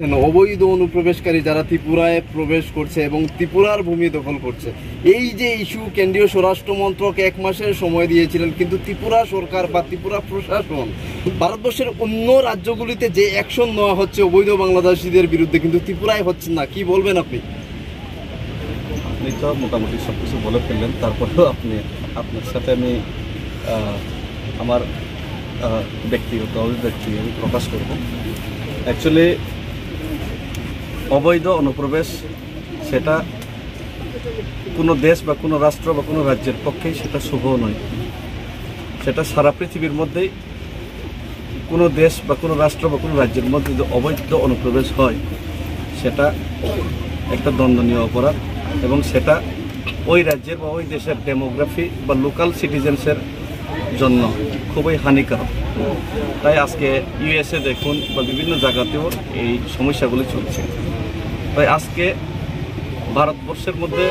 অবৈধ অনুপ্রবেশকারী যারা ত্রিপুরায় প্রবেশ করছে এবং ত্রিপুরার ভূমি দখল করছে, এই যে ইস্যু কেন্দ্রীয় স্বরাষ্ট্র মন্ত্রক 1 মাসের সময় দিয়েছিলেন, কিন্তু ত্রিপুরা সরকার বা ত্রিপুরা প্রশাসন ভারতবর্ষের অন্য রাজ্যগুলিতে যে অ্যাকশন নেওয়া হচ্ছে অবৈধ বাংলাদেশিদের বিরুদ্ধে, কিন্তু ত্রিপুরায় হচ্ছে না। কি বলবেন আপনি? আপনি তো মোটামুটি সব কিছু বলে ফেললেন, তারপরেও আপনার সাথে আমি আমার ব্যক্তিগত অভিব্যক্তি আমি প্রকাশ করব। অ্যাকচুয়ালি অবৈধ অনুপ্রবেশ সেটা কোনো দেশ বা কোনো রাষ্ট্র বা কোনো রাজ্যের পক্ষেই সেটা শুভ নয়। সেটা সারা পৃথিবীর মধ্যেই কোনো দেশ বা কোনো রাষ্ট্র বা কোনো রাজ্যের মধ্যে যদি অবৈধ অনুপ্রবেশ হয় সেটা একটা দণ্ডনীয় অপরাধ, এবং সেটা ওই রাজ্যের বা ওই দেশের ডেমোগ্রাফি বা লোকাল সিটিজেন্সের জন্য খুবই হানিকারক। তাই আজকে ইউএসএ দেখুন বা বিভিন্ন জায়গাতেও এই সমস্যাগুলি চলছে। তাই আজকে ভারতবর্ষের মধ্যে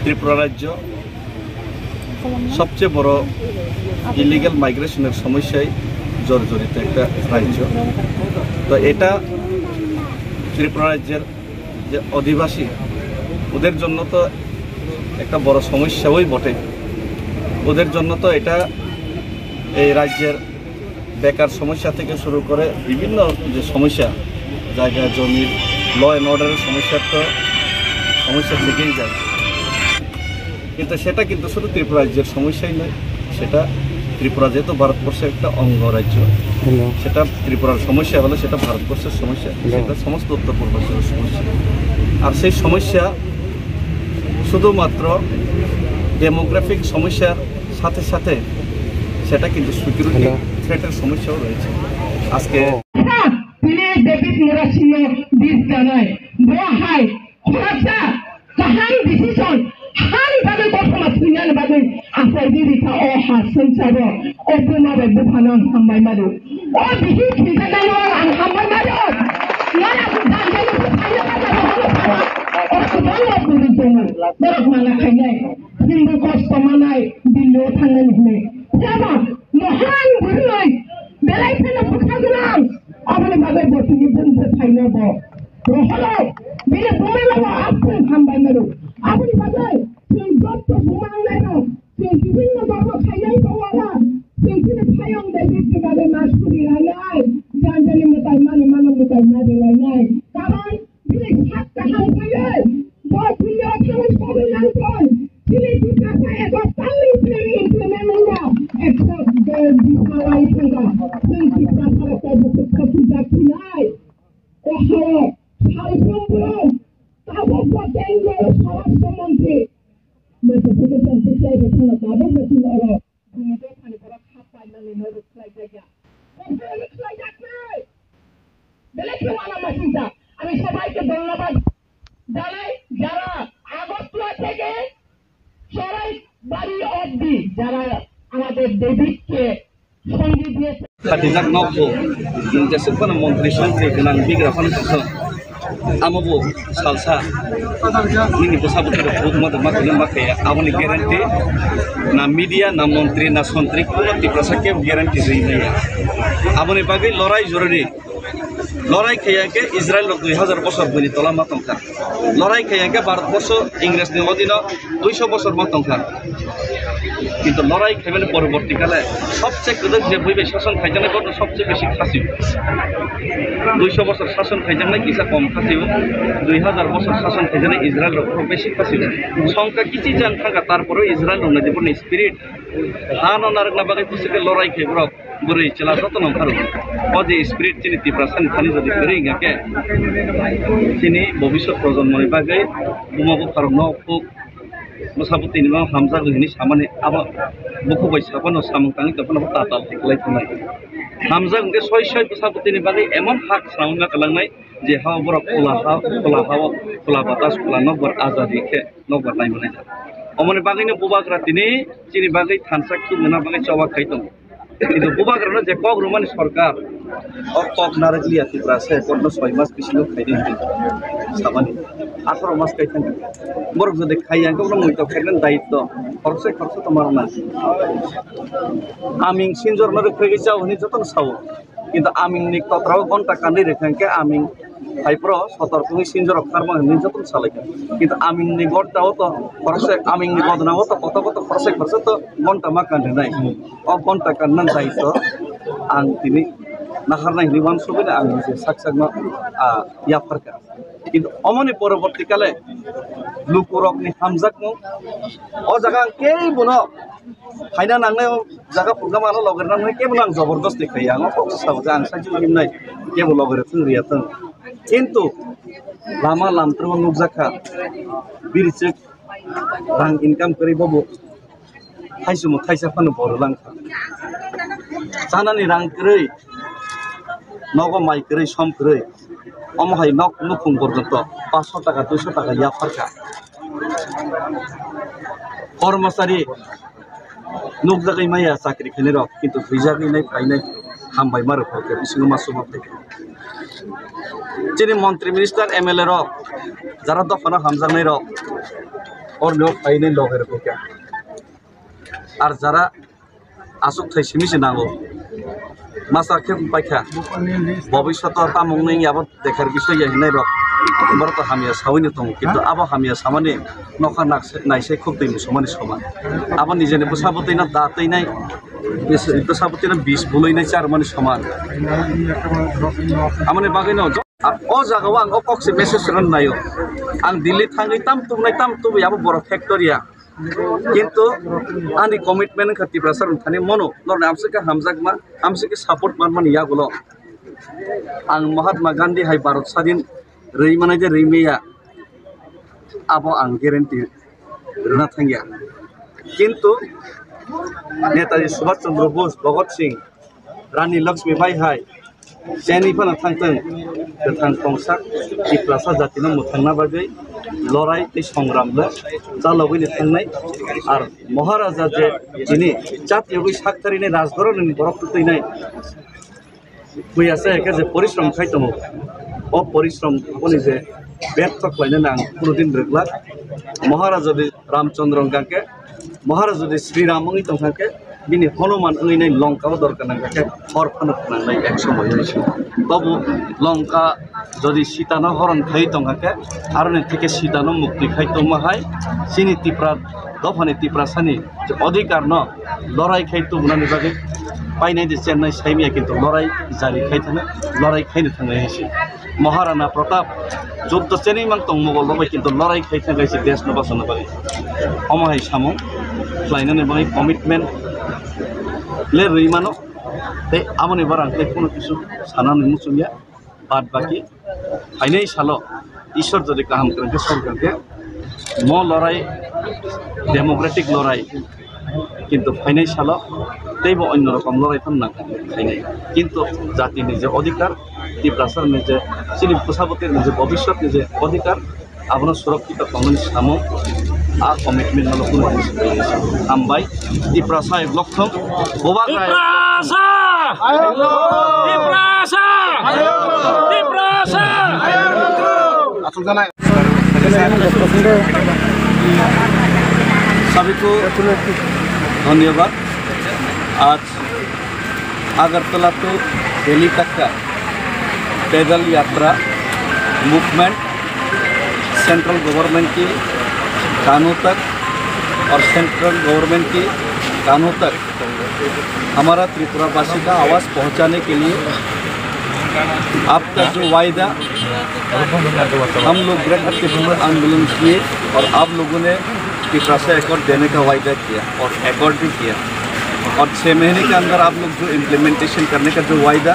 ত্রিপুরা রাজ্য সবচেয়ে বড় ইলিগাল মাইগ্রেশনের সমস্যায় জর্জরিত একটা রাজ্য। তো এটা ত্রিপুরা রাজ্যের যে অধিবাসী ওদের জন্য তো একটা বড় সমস্যাই বটে। ওদের জন্য তো এটা এই রাজ্যের বেকার সমস্যা থেকে শুরু করে বিভিন্ন যে সমস্যা, জায়গা জমির ল অ্যান্ড অর্ডারের সমস্যা থেকেই যায়। কিন্তু সেটা কিন্তু শুধু ত্রিপুরা রাজ্যের সমস্যাই নয়, সেটা ত্রিপুরা যেহেতু ভারতবর্ষের একটা অঙ্গরাজ্য, সেটা ত্রিপুরার সমস্যা হলে সেটা ভারতবর্ষের সমস্যা, সেটা সমস্ত উত্তর পূর্বাঞ্চলের সমস্যা। আর সেই সমস্যা শুধুমাত্র ডেমোগ্রাফিক সমস্যার সাথে সাথে সেটা কিন্তু সিকিউরিটি থ্রেটের সমস্যাও রয়েছে। আজকে हिंदू कष्ट मानाय दिल्ली थांनानै जाबा महान बुरै बेलायफोरनो बुथारगोनां आबनि बागै बसिनि बुंनो थाइनोबो रहलाय बेले बुंनायलाव आफुं हामबाय मारो आबनि बागै जों जब बुंनायनो जों बिभिन्न बाबा थाइनाय दङला जों दिनै फायं दैनि बागै मासुरि लायनाय जानजानि मताय माने मानव मताय मादे लायनाय कारण दिनै सात गाहाम फैयो बसिनियाव थांनाय सबै नांगोन दिनै बिफाया एबा साननि प्लेन इमप्लिमेन्टआ एक्सेप्ट द बिफाया फैगा जों बिफा सरकारखौ कपि जाफिनाय ओहो साइफ्रोमबो गावबा केन्द्र स्वराष्ट्र मन्त्रि मोनसे सानसेखाय थांना दाबो बसिन आरो बुंनो थानिफोरा खापायनानै नरख्लाय जायगा नरख्लाय जाखै बेलेग माना मासिनता আমি সবাইকে ধন্যবাদ জানাই যারা আগরতলা থেকে সরাই বাড়ি অবধি যারা আমাদের দেবীকে সঙ্গী দিয়েছে। খাটিজাক নকবো जेसेबां मन्त्रि सन्त्रि गोनां बिग्राफोरखौ आमाबो salsa ini bersabut hukumat makin makai awalnya garanti na media na menteri na santri kuno diprasaknya garanti zina awalnya bagai lorai jorori লড়াই খেয়াকে ইসরায়েল 2000 বছর বলি তোলা মাতংখার লড়াই খেয়াকে ভারতবর্ষ ইংরেজদের অধীন 200 বছর মাতংখার কিন্তু লড়াই খেলে পরবর্তীকালে সবচেয়ে গদক যে বইবে শাসন খাইজানাই বড় সবচেয়ে বেশি খাসিব 200 বছর শাসন খাইজানাই কিসা কম খাসিব 2000 বছর শাসন খাইজানাই ইসরায়েল খুব বেশি খাসিব সংখ্যা কিছু জান থাকা তারপরে ইসরায়েল নদী বড় স্পিরিট হান নারগলা বাগে পুষকে লড়াই খেয়ে বুড়ি চেলা যত্ন খারো অজে স্পিরিট চিনি তীব্রাসানি খানি যদি করে গাকে চিনি ভবিষ্যৎ প্রজন্মের বাগে বুমাবো কারণ নক मोसाबुति निमा हामजा गहिनि सामाने आबा बुखुबाय साबानो सामंतानि तफानो ताताल थिखलाय थानाय हामजा गंगे सय सय मोसाबुतिनि बागै एमन हाक साउना कलांनाय जे हाव बरा खुला बातास खुला नगर आजादी के नगर नाय मोनाय अमने बागैनो बुबाग्रा तिनि चिनि बागै थानसाखि मोना बागै चवा खायदों কিন্তু बुबाग्रानो जे कग्रुमानि सरकार और तक नारगलिया तिब्रासे कन्नो 6 मास बिसिनो खायदों साबानि 18 মাস খাই থাকি বরক যদি খাই আঙ্কে উনার মুই তো খাইলেন দায়িত্ব খরচে তো মারো না আমিং সিনজর মারে ফেগে যাও হনি যতন সাও কিন্তু আমিং নি তত্রাও ঘন্টা কান্দি রেখাঙ্কে আমিং ভাইপ্র সতর্কই সিনজর খারমা হনি যতন সালাই কিন্তু আমিং নি গড়টাও তো খরচে আমিং নি বদনাও তো কত খরচে তো ঘন্টা মা কান্দি নাই ও ঘন্টা কান্নান দায়িত্ব आं दिनै नागारनाय निबान सबायना आं जे साकसागमा याफारका किन्तु अमनि परबर्तीकाले लुकुरकनि हामजाकमो अ जागा केइ बुनो फाइना नांनाय जागा प्रग्रामानो लगेरनानै केबो आं जबरदस्ती खायो आं पक्साव आं साइजु हिमनाय केबो लगेर थंरिया थं किन्तु लामा लामत्रम नुकजाखा बिरचक रां इनकाम करिबाबो थाइसुमो थाइसा फानो बरलांखा जानानै रां करै नग माइ करै सम करै अमहाय नक नुखुं पर्यन्त 500 টাকা 200 টাকা याफारका कर्मचारी नुकजागै माया चाकरि खेने रक किन्तु फैजागैनाय फायनाय हामबाय मारो फके बिसिनो मासुमा फके जेरै मन्त्री मिनिस्टार एमएलए रक जारा दफाना हामजानाय रक और नो फायनाय लगेर फके আর যারা আসুক থাইছে মিছে নাগো মাসাকে পাইখা ভবিষ্যৎ তামংনি আবার দেখার বিষয় হিনাই রক বড় তো হামিয়া সাউনি দং কিন্তু আবা হামিয়া সামানে নখা নাইসে খুব दैनि সমানে সমান আবার নিজেনে বসাবতই না দাতই নাই বসাবতই না 20 বলইনাই চার মানে সমান আমনে বাগাইনো ও জায়গাও আং অকসে মেসেজ রান নাইও আং দিল্লি থাঙ্গই তাম তুবই আবার বড় ফ্যাক্টরিয়া কিন্তু आंनि कमिटमेन्ट खातिर सर थाने मनो लरने आमसके हामजाकमा आमसके सपोर्ट मानमान यागुलो आं महात्मा गांधी हाय भारत स्वाधीन रैमानाय जे रैमेया आबो आं ग्यारेंटी रना थांगिया किन्तु नेताजी सुभाष चंद्र बोस भगत सिंह रानी लक्ष्मीबाई हाय जेनिफाना थांथों गोथां कंसा दिप्लासा जातिनो मुथांना बागै लड़ाई ते संग्रामले जालावैनो थांनाय आर महाराजा जे दिनै जातियावै साक्तारिनि राजधरननि बरफ तैनाय मैयासो एके जे परिश्रम खायदों अ परिश्रम पनि जे व्यर्थ खालायनो आं कुनुदिन रोगला महाराजा रामचंद्र गांके महाराजा श्रीरामनि दंखाके बिनि हनुमान ओइनाय लंकाव दरकार नांगाके हर फानो फाननाय एक समय हइसो बाबु लंका যদি সীতানো হরণ খাই দंगाके आरने থেকে সীতানো মুক্তি খাইতো মাহাই সিনি তিপ্রা দফানি তিপ্রাসানি যে অধিকার ন লড়াই খাইতো বুনানি বাগে পাইনাই যে চেন্নাই সাইমিয়া কিন্তু লড়াই জারি খাইথানে লড়াই খাইनो थांनाय হইছে মহারানা প্রতাপ যুদ্ধ চেনি মান তং মোগল লবাই কিন্তু লড়াই খাইতে গাইছে দেশ ন বাসনা বাগে অমাহাই সামং ফ্লাইনানে বাগে কমিটমেন্ট ले रैमानो ते आमने बारां ते कोनो किसु सानानै मुसुमिया बाद बाकी फाइनाय सालो ईश्वर जदि काहाम करके सरकार के म लड़ाई डेमोक्रेटिक लड़ाई किन्तु फाइनाय सालो तेबो अन्य रकम लड़ाई थामना फाइनाय किन्तु जाति निजे अधिकार दिप्रासार निजे सिनि पुसाबतिर निजे भविष्यत निजे अधिकार आपनो सुरक्षित खालामनो सामो आ कमिटमेन्ट नालो कुनो हामबाय दिप्रासाय लक्षम बोबागाय दिप्रासा सभी को धन्यवाद। आज अगरतला तो दिल्ली तक का पैदल यात्रा मूवमेंट सेंट्रल गवर्नमेंट की कानून तक और सेंट्रल गवर्नमेंट की कानून तक हमारा त्रिपुरावासी का आवाज़ पहुंचाने के लिए आपका जो वायदा हम लोग ग्रेट आंदोलन किए और आप लोगों ने त्रिपुरा एकॉर्ड देने का वायदा किया और एकॉर्ड भी किया और 6 महीने के अंदर आप लोग जो इम्प्लीमेंटेशन करने का जो वायदा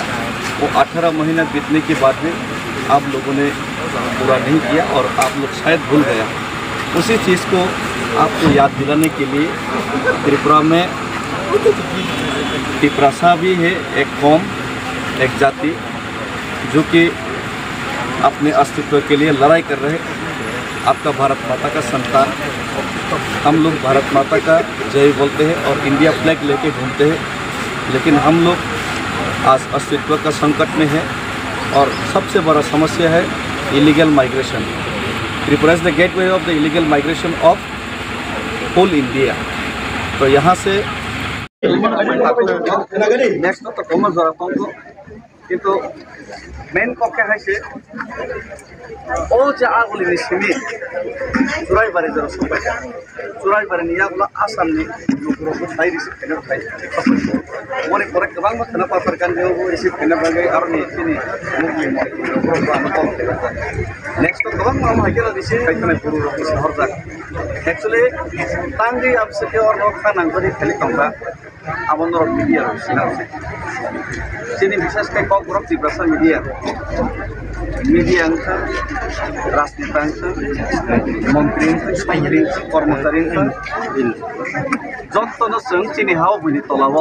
वो 18 महीना बीतने के बाद में आप लोगों ने पूरा नहीं किया और आप लोग शायद भूल गया। उसी चीज़ को आपको याद दिलाने के लिए त्रिपुरा में त्रिपुरासा भी है एक कौम एक जाति जो कि अपने अस्तित्व के लिए लड़ाई कर रहे। आपका भारत माता का संतान हम लोग भारत माता का जय बोलते हैं और इंडिया फ्लैग लेके घूमते हैं, लेकिन हम लोग आज अस्तित्व का संकट में है और सबसे बड़ा समस्या है illegal migration. Tripura is the gateway of the illegal migration of whole India. तो यहाँ से नेक्स्ट तो कम जरा किंतु मेन पक्षे है ओ जे आगुली सिमी चुराइबारी जरा सबाय चुराइबारी यागुला आसामनि नगरखौ थाइ रिसिभ खालामनो थाइ मने फरे गोबां बाथ्रा पापर गानजों रिसिभ खालामनो बागै आरो नि मुगलि नेक्स्ट तो गोबां माम हाइकेला रिसिभ खालामनाय बर' रखौ सहर जा एक्चुअली तांगि आपसे और नो खानांगोनि खालि कंबा आबन रख मीडिया सिनासे सिनि विशेष के कक रख तिब्रासा मीडिया अंक राजनीति अंक मंत्री साइरि कर्मचारी जत्तनो जों चिनि हाव बुनि तलाव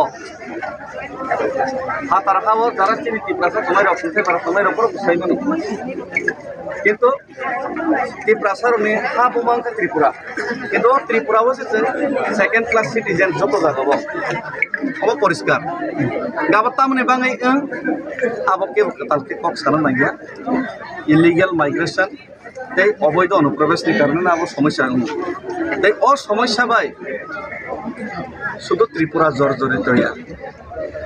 हातार हाव जारा चिनि तिब्रासा समाय रख खुंथाय बारा समाय रख बुसाइमोन किंतु त्रिपुरासारनि हा बुमांक त्रिपुरा किंतु त्रिपुराबो जों सेकेंड क्लास सिटीजन जतो जागाबो अब परिष्कार गाबता मने बाङै आबो के कतालके कक सानो नागिया इलीगल माइग्रेशन तै अवैध अनुप्रवेशनि कारणे आबो समस्या तै अ समस्या बाय शुद्ध त्रिपुरा जर्जरित या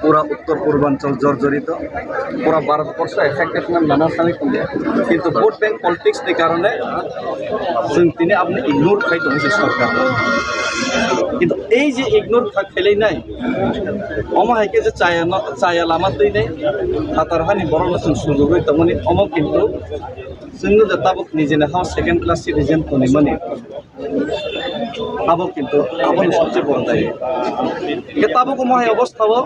पूरा उत्तर पूर्वांचल जर्जरित पूरा भारतवर्ष एफेक्टेड नाना सानै किंतु भोट बैंक पॉलिटिक्स नि कारणे जों दिनै आपने इग्नोर खाइ दं सरकार किंतु এই যে ইগনোর খেলেনাই অমা হাইকে যে চায়া লামা दैनै हातारहानि बर'नों सुजुगै तमनि अम किंतु जोंनो जताबो निजेनो हाव सेकेंड क्लास सिटीजन तनि माने आबो किंतु आबो सबसे बड़ दाय केताबो को महाय अवस्थाबो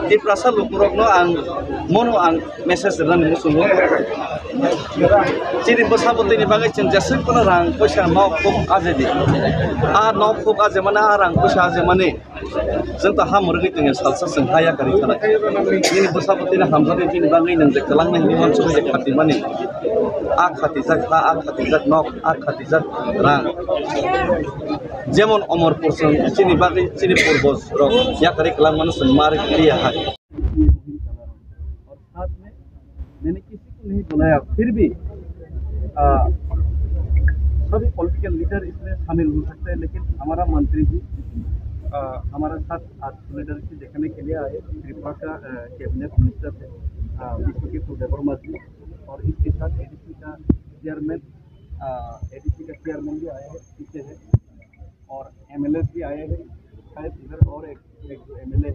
त्रिपुरासा लोकरकनो आं मनो आं मेसेज रानि सुङो चिनि बसाबोनि बागै जों जेसेबां रां पैसा न खुब आजेदि आ न खुब आजे माने आ रां पैसा आजे माने जों ता हामरगै जों सालसा जों हाया गारि थानाय चिनि बसाबोनि हामजादि चिनि बागै नों जे कलांनायनि मानसि जे खाथि माने आ खाथि जाक हा आ खाथि जाक न आ खाथि जाक रां जेमन अमरपुर जों चिनि बागै चिनि पूर्वज र या गारि कलांमान जों मार लिया है और साथ में मैंने किसी को नहीं बुलाया फिर भी सभी पॉलिटिकल लीडर इसमें शामिल हो सकते हैं लेकिन हमारा मंत्री जी हमारे साथ आज सॉलिडारिटी देखने के लिए आए त्रिपुरा का कैबिनेट मिनिस्टर है विश्वजीत देववर्मा जी और इसके साथ एडीसी का चेयरमैन भी आए हैं पीछे है और एमएलए भी आए हैं शायद इधर और एक एमएलए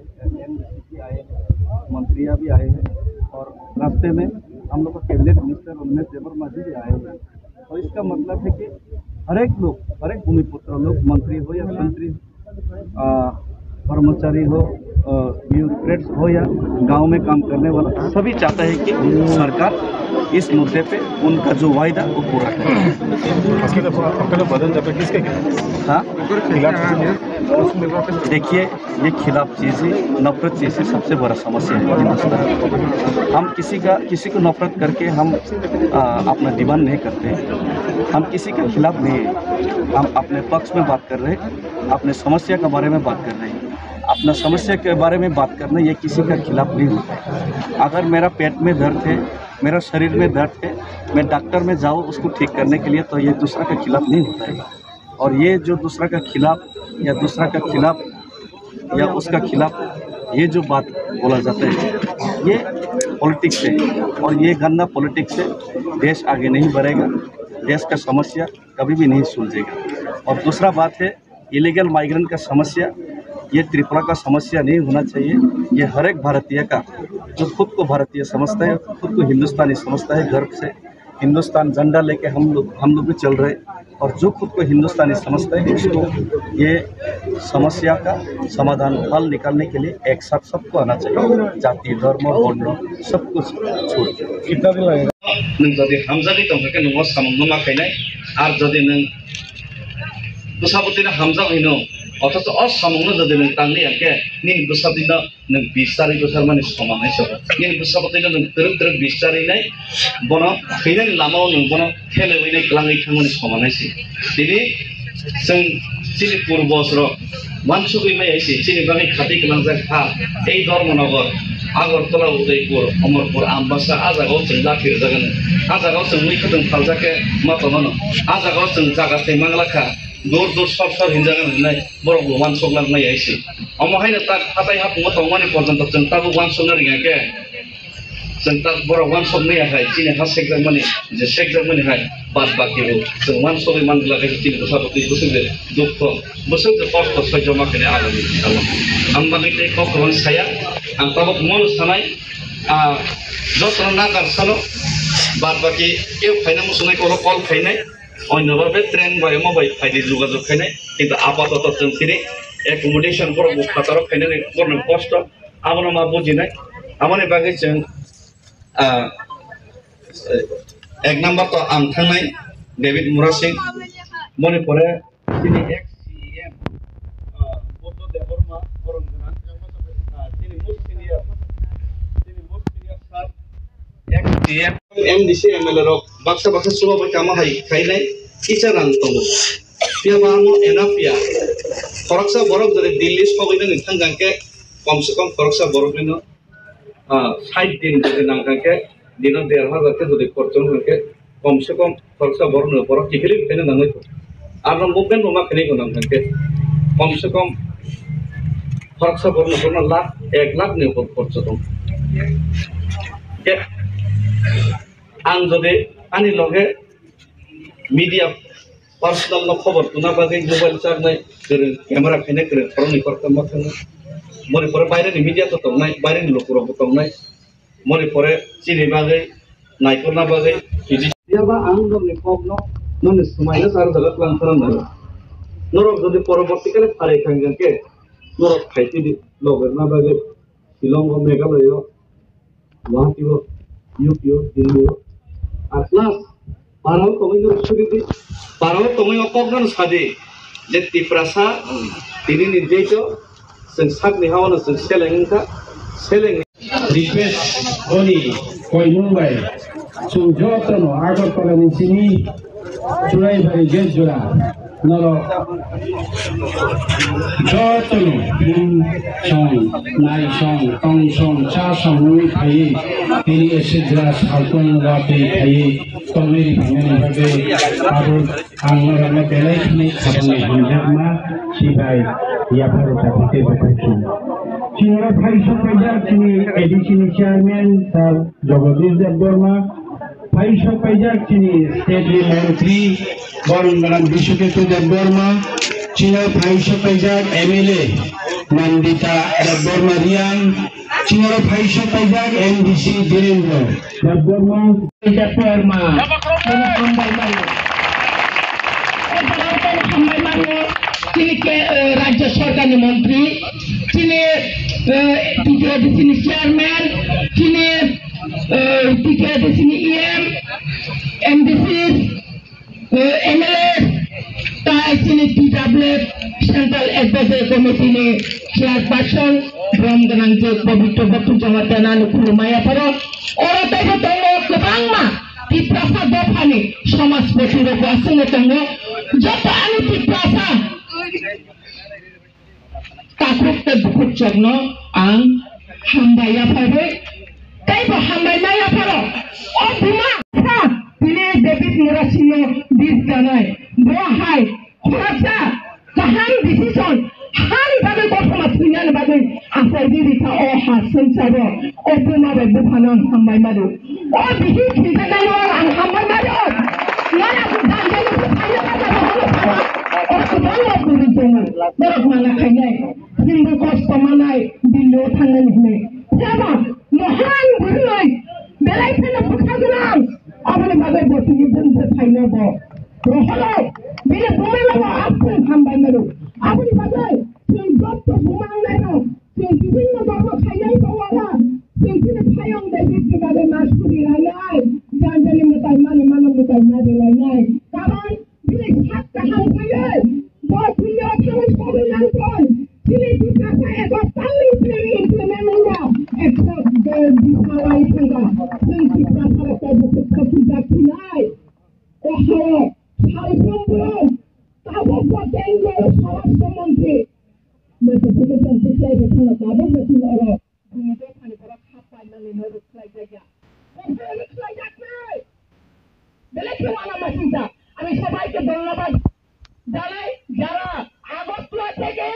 भी आए हैं मंत्रियाँ भी आए हैं और रास्ते में हम लोग का कैबिनेट मिनिस्टर उमेश देववर्मा जी भी आए हैं। तो इसका मतलब है कि हर एक भूमिपुत्र लोग मंत्री हो या मंत्री कर्मचारी हो ब्यूरोक्रेट्स हो या गांव में काम करने वाला सभी चाहते हैं कि सरकार इस मुद्दे पे उनका जो वायदा वो पूरा करे। हाँ देखिए ये खिलाफ चीज़ें नफरत चीज़ें सबसे बड़ा समस्या है हिंदुस्तान। हम किसी को नफरत करके हम अपना डिमांड नहीं करते, हम किसी के खिलाफ नहीं, हम अपने पक्ष में बात कर रहे हैं, अपने समस्या के बारे में बात कर रहे हैं। अपना समस्या के बारे में बात करना ये किसी का खिलाफ नहीं होता है। अगर मेरा पेट में दर्द है, मेरा शरीर में दर्द है, मैं डॉक्टर में जाऊँ उसको ठीक करने के लिए, तो ये दूसरा का खिलाफ नहीं होता है। और ये जो दूसरा का खिलाफ या दूसरा का खिलाफ या उसका खिलाफ ये जो बात बोला जाता है ये पॉलिटिक्स है और ये गंदा पॉलिटिक्स से देश आगे नहीं बढ़ेगा, देश का समस्या कभी भी नहीं सुलझेगा। और दूसरा बात है इलीगल माइग्रेंट का समस्या, ये त्रिपुरा का समस्या नहीं होना चाहिए। ये हर एक भारतीय का जो खुद को भारतीय समझता है, खुद को हिंदुस्तानी समझता है, गर्व से हिंदुस्तान झंडा लेके हम लोग भी चल रहे, और जो खुद को हिंदुस्तानी समझता है उसको ये समस्या का समाधान हल निकालने के लिए एक साथ सबको आना चाहिए, जाति धर्म वर्ण सब कुछ छोड़ के। कितना दिन लगेगा नों हमजादि तंखके नों सामनो माखायनाय आर जदि नों बुसाबतिना हमजा हैनो अथच असामनो जदि नों तांनि आके नि बुसाबतिना नों 20 तारिख बोसोर माने समानाय सब नि बुसाबतिना नों तरक 20 तारिखनाय बनो खैनाय लामाव नों बनो थेलेवैनाय ग्लाङै थांमोन समानायसि दिनै जों चिनि पूर्वज र मानसुगै मायसि चिनि बागै खाथि गोनां जाखा এই Dharmanagar Agartala Udaipur Amarpur Ambasa Azagaw जों लाखिर जागोन आजागाव जों मैखोदों फालजाके माथामानो आजागाव जों जागाते मांलाखा दर दर सब सब हिनजागोन होननाय बर'खौ वानसगलांनाय आइसि अमहायनो ता हाथाय हाफुङाव थांमानि पर्यन्त जों ताबो वानसगनो रिङाके जों ता बर' वानसगनाय हाय दिनै हा सेकजाक माने जे सेकजाक माने हाय बाद बाकिबो जों वानसगै मानगलागे दिनै बसाबति बोसोर दुख बोसोर कष्ट सह्य माखने आगामि आं मागैते कखौबो साया आं ताबो मन सानाय जतन नागार सानो बाद बाकी केउ खाइना मुसुनाय कल कल खाइनाय अन्यबा बे ट्रेन बाय मबाइल फाइदि जुगाजुग खाइनाय किन्तु आपातत जों तिनि एकोमोडेशन पर खातार खाइनाय करनो कष्ट आबनो मा बुजिनाय आमनि बागै जों एक नम्बर तो आं थांनाय डेभिड मुरासिं मणिपुरे तिनि एक्स सीएम बुद्ध देबरमा बरनगोना तिनि मोस्ट सिनियर सार एक्स सीएम एमडीसी एमएलए रक बाक्सा बाक्सा सुबा बायकामा हाय खाइनाय किसा रां दङ पियाबा आमो एनाफिया फरकसा बरक जरे दिल्ली सगैनो नोंथां गांके कम से कम फरकसा बरकनो 60 दिन जदि नांगांके दिनो 1000 के जदि खर्चन होके कम से कम फरकसा बरनो बरक टिकेट खाइनो नाङै आरो मुभमेन्ट मा खाइनो नांगांके कम से कम फरकसा बरनो लाख 1 लाख ने खर्च दं आं जदि आंनि लगे मीडिया पर्सनल न खबर तुना बागै मोबाइल चार्जनाय गोरों कैमेरा खाइनाय गोरों खरनि खरखा मा थाङो मणिपुरे बायरेनि मीडिया तो दंनाय बायरेनि लोकफोरावबो दंनाय मणिपुरे चिनि बागै नायकरना बागै बिदियाबा आं गमनि खबनो मन समायना सार जगत लांथारनाय नरक जदि परबर्तीकाले फारे खांगोनके नरक खाइति लगरना बागै शिलं मेघालय गुवाहाटीआव यूपीआव दिल्लीआव आटलास पाराव तमैनो सुरिदि पाराव तमै अकगन सादि जे तिफ्रासा तिनि निर्देशो जों सागनि हावनो जों सेलेंखा सेलें रिक्वेस्ट गनि कय मुंबाइ जों जतनो आगरतलानि सिनि चुराइबारि गेट जरा नर जतनो मुं सं नाय सं टं सं चा सं मुइ थायो तिनि एसेद्रा सालतन गाते थायो तमेरि भाङानि बागै आरो आंनो बेलायखिनि खालामनाय हानजामा सिबाय याफार ताफिते बाथाखि चिनरा फाइसा पैजा चिनि additional chairman sir Jagdish Debbarma फाइसा पैजा चिनि स्टेट मंत्री बरनगोना विश्वकेतु देबबर्मा चिना फाइसा पैजा एमएलए नंदिता देबबर्मा रियान चिनरा फाइसा पैजा एमडीसी वीरेंद्र देबबर्मा राज्य सरकार मंत्री चीने चेयरमैन चीने EM MDC MLA चीने TWF सेंट्रल एडवाइजरी कमिटी ने चेयरपर्सन ब्रह्मगनां जो पवित्र बतु जमाताना खुलुमाया परो और तैबो दंगो गोबांमा तिफ्रासा दफानि समाज प्रतिरोध आसंगे दंगो जत आनि तिफ्रासा ताकुत दुखुत जगनो आं हामबाया फाबे तैबो हामबाया फारो ओ बुमा था दिने डेभिड मुरासिनो दिस जानाय बहाय खरसा काहान डिसिजन हानि बागै गथमा सुनानै बागै आसायदि बिथा ओ हासन साबो ओ बुमा बे बुफानो हामबाय मादु ओ बिहि खिजानाय आं हामबाय मादु नाया बुदानजों फायनो बागै ओ सुबांआ बुदिजों बरक माना खायनाय हिंदु कष्ट मानाय दिल्लीआव थांनानै होनाय जाबा महान बुरनाय बेलायफोरनो फुखागोनां आबनि बागै बसिनि बुंनो थायनोबो रहलो बिनि बुमायलाबो आफुं हामबाय मादु आबनि बागै जों जत बुमांनायनो जों बिभिन्न बाबो खायनाय दङला जों दिनै फायं डेभिडनि बागै मासुरि लायनाय जानजानि मोताय माने मानो मोताय नादेलायनाय कारण दिनै सात गाहाम फैयो बसिनियाव थांनो सबायनांगोन दिनै बिखासा एबा सालि प्लेन इमप्लिमेन्टआ एक्सेप्ट द बिखालाय थांगा जों बिखासा बायदि कपि जाखिनाय ओहो सालफ्रोमबो ताबो पटेंगल स्वास्थ्य मन्त्री मेसेज जों दिख्लायबाय थानो दाबो मेसिन आरो बुंनो थाखाय Manali Nurut Lajaga. Nurut Lajaga. Belakang mana masih tak? Kami sebaik ধন্যবাদ জানাই যারা আগরতলা থেকে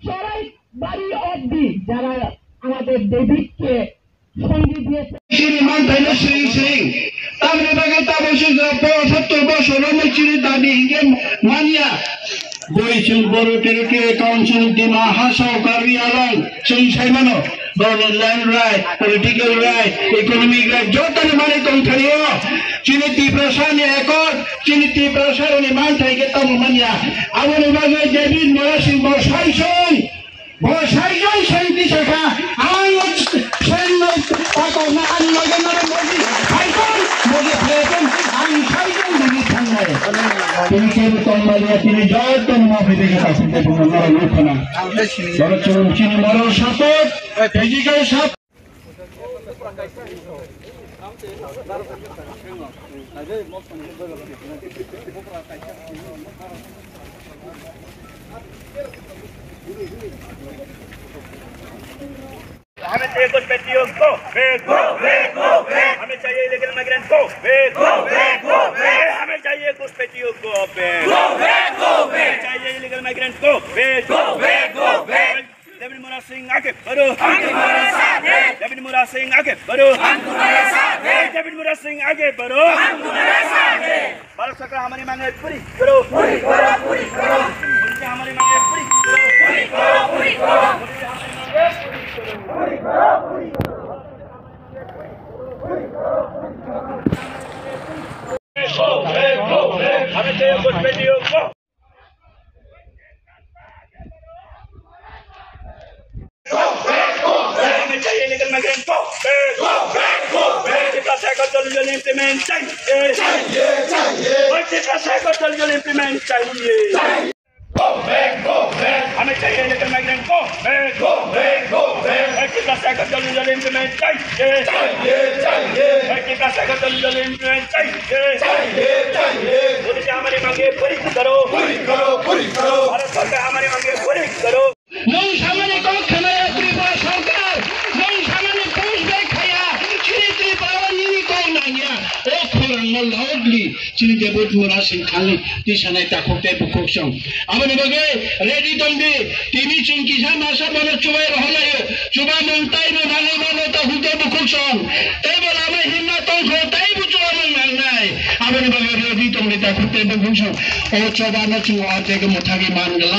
সরাই বাড়ি অবধি যারা আমাদের ডেভিডকে সঙ্গী দিয়েছে। শ্রীমান তাইলে শ্রী শ্রী তামরে বাগে তাবসে ৭৫ বছর চিনি দাবি হিঙ্গে মানিয়া বইছিল বড় টেরিটরি কাউন্সিল দিমা হাসাও কারি আলং সেই সাইমানো government right political right economic right যতনে মানে কম থারিও চিনি তীব্রসানি একর চিনি তীব্রসানি মান থাইকে তাম মানিয়া আমনে বাগে ডেভিড মরাসি বসাইছন শান্তি শাখা আই সৈন্য পাকো না আনি লগে না মজি খাইছন মজি ফেলেছেন আমি সাইজন দিদি থাঙ্গায় তিনি কেন তন্মালিয়া তিনি যতন মাফি দেখে তাসিতে বুঝনা লুকনা বরচুন চিনি মরো সাপোর্ট ফিজিক্যাল সাপ हमें चाहिए कुछ बेटियों को हमें चाहिए इलीगल माइग्रेंट को हमें चाहिए कुछ बेटियों को हमें चाहिए इलीगल माइग्रेंट को डेविड मुरा सिंह आगे बढ़ो डेविड मुरा सिंह आगे बढ़ो डेविड मुरा सिंह आगे बढ़ो भारत सरकार हमारी मांगे पूरी करो हमारी मांगे पूरी करो हमें चाहिए कुछ बेटियों को हमें चाहिए लीगल माइग्रेंट को इम्प्लीमेंट चाहिए हमें चाहिए लीगल माइग्रेंट को इम्प्लीमेंट चाहिए हमारी मांगे पूरी करो भारत सरकार हमारी मांगे पूरी करो নৌ সামনে কখনো ত্রিপুরা সরকার নৌ সামনে পুষবে খায়া চিনি ত্রিপুরা নিনি কই নাইয়া ও খরঙ্গ লাউডলি চিনি দেবত মোরা সিং খালি তিসানাই তাকতে বুকসং আমনে বগে রেডি দন্ডি তিনি চিংকিসা মাসা বলে চুবাই রহলায় চুবা মন্তাই নে ভালো ভালো তা হুতে বুকসং তাই বল আমি হিম্মত তো তাই বুচুয়া মন নাই আমনে বগে রেডি দন্ডি তাকতে বুকসং ও চবা না চুয়া থেকে মুঠাগি মানগলা